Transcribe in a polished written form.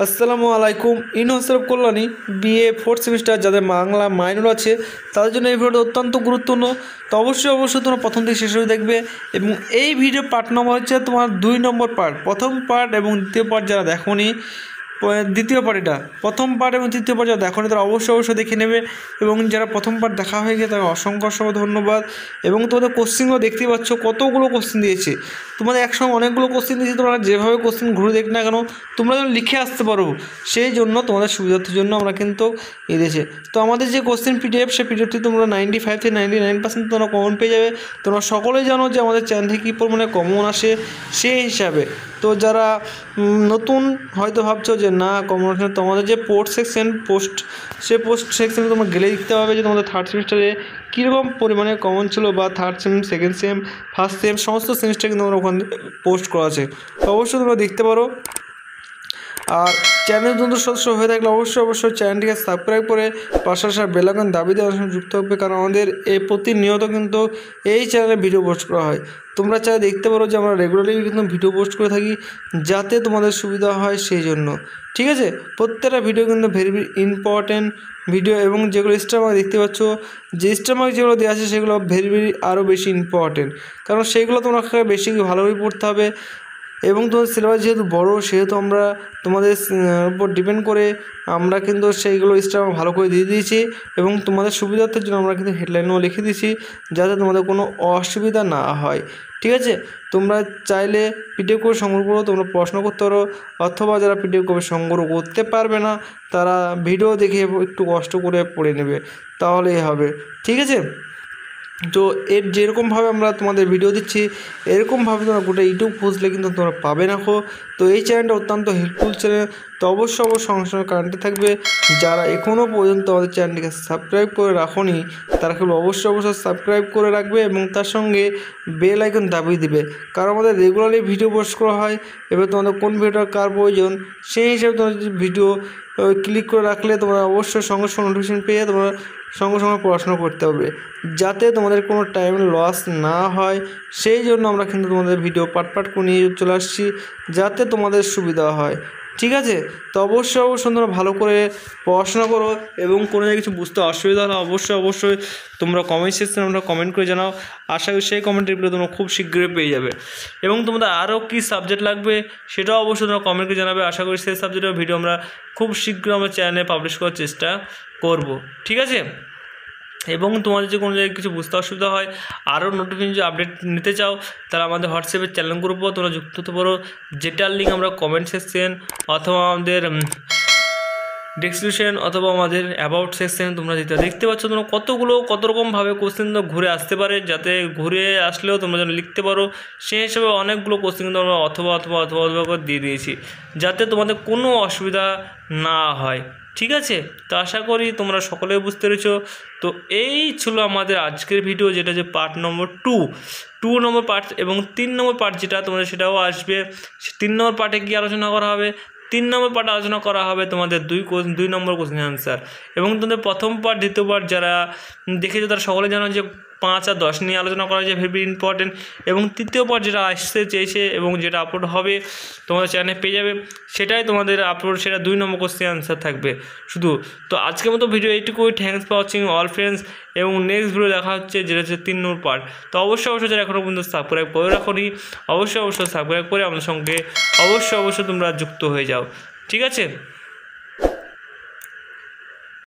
আসসালামু আলাইকুম। University of Kalyani BA fourth semester যাদের বাংলা মাইনর আছে তাদের জন্য এই ভিডিওটা অত্যন্ত গুরুত্বপূর্ণ। তো অবশ্যই তোমরা প্রথম থেকে শেষ হয়ে দেখবে। এবং এই ভিডিও পার্ট নম্বর হচ্ছে তোমার 2 নম্বর পার্ট। প্রথম পার্ট এবং দ্বিতীয় পার্ট যারা দেখোনি, দ্বিতীয় পার্ট এটা, প্রথম পার্ট এবং তৃতীয় পার্ট যারা দেখোনি তারা অবশ্যই দেখে নেবে। এবং যারা প্রথম পার্ট দেখা হয়ে গেছে তাকে অসংখ্য ধন্যবাদ। এবং তোমাদের কোশ্চেনগুলো দেখতেই পাচ্ছ, কতগুলো কোশ্চেন দিয়েছে তোমাদের, একসঙ্গে অনেকগুলো কোশ্চেন দিয়েছে। তোমরা যেভাবে কোশ্চেন ঘুরে দেখ না কেন তোমরা যেন লিখে আসতে পারো, সেই জন্য তোমাদের সুবিধার্থের জন্য আমরা কিন্তু দিয়েছে। তো আমাদের যে কোশ্চেন পিডিএফ, সেই পিডিএফটি তোমরা 95 থেকে 99% তোমরা কমন পেয়ে যাবে। তোমরা সকলেই জানো যে আমাদের চ্যানেল থেকে কী পরিমাণে কমন আসে সেই হিসাবে। তো যারা নতুন হয়তো ভাবছো যে না কমন আসে, তোমাদের যে পোস্ট সেকশনে তোমরা গেলে দেখতে পাবে যে তোমাদের থার্ড সেমিস্টারে কীরকম পরিমাণে কমন ছিল, বা third same, second same, first same সমস্ত সেমিস্টার কিন্তু আমরা ওখানে পোস্ট করা আছে। তো অবশ্যই তোমরা দেখতে পারো। আর চ্যানেল নতুন সদস্য হয়ে থাকলে অবশ্যই চ্যানেলটিকে সাবস্ক্রাইব করে পাশে আসা বেল আইকন দাবি দেওয়ার সঙ্গে যুক্ত হবে, কারণ আমাদের এই প্রতিনিয়ত কিন্তু এই চ্যানেলে ভিডিও পোস্ট করা হয়। তোমরা চাই দেখতে পারো যে আমরা রেগুলারলি কিন্তু ভিডিও পোস্ট করে থাকি, যাতে তোমাদের সুবিধা হয় সেই জন্য। ঠিক আছে, প্রত্যেকটা ভিডিও কিন্তু ভেরি ইম্পর্ট্যান্ট ভিডিও। এবং যেগুলো স্টার মার্ক দেখতে পাচ্ছ, যে স্টার মার্ক যেগুলো দেওয়া আছে সেগুলো ভেরি আরও বেশি ইম্পর্ট্যান্ট, কারণ সেইগুলো তোমাকে বেশি ভালোভাবে পড়তে হবে। এবং তোমাদের সিলেবাস যেহেতু বড়, সেহেতু আমরা তোমাদের উপর ডিপেন্ড করে আমরা কিন্তু সেইগুলো স্টার ভালো করে দিয়ে দিয়েছি। এবং তোমাদের সুবিধার্থের জন্য আমরা কিন্তু হেডলাইনও লিখে দিয়েছি, যাতে তোমাদের কোনো অসুবিধা না হয়। ঠিক আছে, তোমরা চাইলে পিডিএফ করে সংগ্রহ করো, তোমরা প্রশ্ন করতে পারো, অথবা যারা পিডিএফ করে সংগ্রহ করতে পারবে না তারা ভিডিও দেখে একটু কষ্ট করে পড়ে নেবে, তাহলেই হবে। ঠিক আছে, তো এর যেরকমভাবে আমরা তোমাদের ভিডিও দিচ্ছি এরকমভাবে তোমরা গোটা ইউটিউব খুঁজলে কিন্তু তোমরা পাবে না। তো এই চ্যানেলটা অত্যন্ত হেল্পফুল চ্যানেল। তো অবশ্যই সঙ্গে সঙ্গে কারেন্টে থাকবে। যারা এখনও পর্যন্ত আমাদের চ্যানেলটিকে সাবস্ক্রাইব করে রাখোনি তারা কেবল অবশ্যই সাবস্ক্রাইব করে রাখবে, এবং তার সঙ্গে বেল আইকন দাবিয়ে দিবে, কারণ আমাদের রেগুলারলি ভিডিও পোস্ট করা হয়। এবার তোমাদের কোন ভিডিওটা কার প্রয়োজন সেই হিসেবে তোমরা যদি ভিডিও ক্লিক করে রাখলে তোমরা অবশ্যই সঙ্গে নোটিফিকেশন পেয়ে তোমরা সঙ্গে পড়াশোনা করতে হবে, যাতে তোমাদের কোনো টাইম লস না হয়। সেই জন্য আমরা কিন্তু তোমাদের ভিডিও পার্ট করে নিয়ে চলে আসছি, যাতে তোমাদের সুবিধা হয়। ঠিক আছে, তো অবশ্যই তোমরা ভালো করে পড়াশোনা করো, এবং কোনো কিছু বুঝতে অসুবিধা হলে অবশ্যই তোমরা কমেন্ট সেকশনে আমরা কমেন্ট করে জানাও। আশা করি সেই কমেন্টের রিপ্লাই তোমরা খুব শীঘ্রই পেয়ে যাবে। এবং তোমাদের আরও কী সাবজেক্ট লাগবে সেটাও অবশ্যই তোমরা কমেন্ট করে জানাবে। আশা করি সেই সাবজেক্টের ভিডিও আমরা খুব শীঘ্র আমার চ্যানেলে পাবলিশ করার চেষ্টা করব। ঠিক আছে, এবং তোমাদের যে কোনো জায়গায় কিছু বুঝতে অসুবিধা হয়, আরও নোটিফিকেশন যদি আপডেট নিতে চাও, তাহলে আমাদের হোয়াটসঅ্যাপের চ্যানেল গ্রুপও তোমরা যুক্ত হতে পারো, যেটার লিঙ্ক আমরা কমেন্ট সেকশন অথবা আমাদের ডেসক্রিপশন অথবা আমাদের অ্যাবাউট সেকশন তোমরা যেটা দেখতে পাচ্ছ। তোমরা কত রকমভাবে কোশ্চেন ঘুরে আসতে পারে, যাতে ঘুরে আসলেও তোমরা যেন লিখতে পারো সেই হিসেবে অনেকগুলো কোশ্চেন কিন্তু আমরা অথবা করে দিয়ে দিয়েছি, যাতে তোমাদের কোনো অসুবিধা না হয়। ঠিক আছে, তো আশা করি তোমরা সকলেই বুঝতে পেরেছ। তো এই ছিল আমাদের আজকের ভিডিও, যেটা যে পার্ট নম্বর 2 নম্বর পার্ট, এবং 3 নম্বর পার্ট যেটা তোমরা সেটাও আসবে। 3 নম্বর পার্টে কী আলোচনা করা হবে? 3 নম্বর পার্টে আলোচনা করা হবে তোমাদের 2 নম্বর কোশ্চেন অ্যান্সার। এবং তোমাদের প্রথম পার্ট দ্বিতীয় পার্ট যারা দেখেছো তারা সকলে জানো যে 5 আর 10 নিয়ে আলোচনা করা যায়, ভেরি ইম্পর্টেন্ট। এবং তৃতীয় পার্ট যেটা আসতে চেয়েছে এবং যেটা আপলোড হবে তোমাদের চ্যানেলে পেয়ে যাবে, সেটাই তোমাদের আপলোড, সেটা 2 নম্বর কোশ্চেন অ্যান্সার থাকবে শুধু। তো আজকের মতো ভিডিও এইটুকুই। Thanks for watching all friends, এবং নেক্সট ভিডিও দেখা হচ্ছে যেটা হচ্ছে 3 নম্বর পার্ট। তো অবশ্যই যারা এখনও পর্যন্ত সাবস্ক্রাইব করে রাখোনি অবশ্যই সাবস্ক্রাইব করে আমাদের সঙ্গে অবশ্যই তোমরা যুক্ত হয়ে যাও। ঠিক আছে।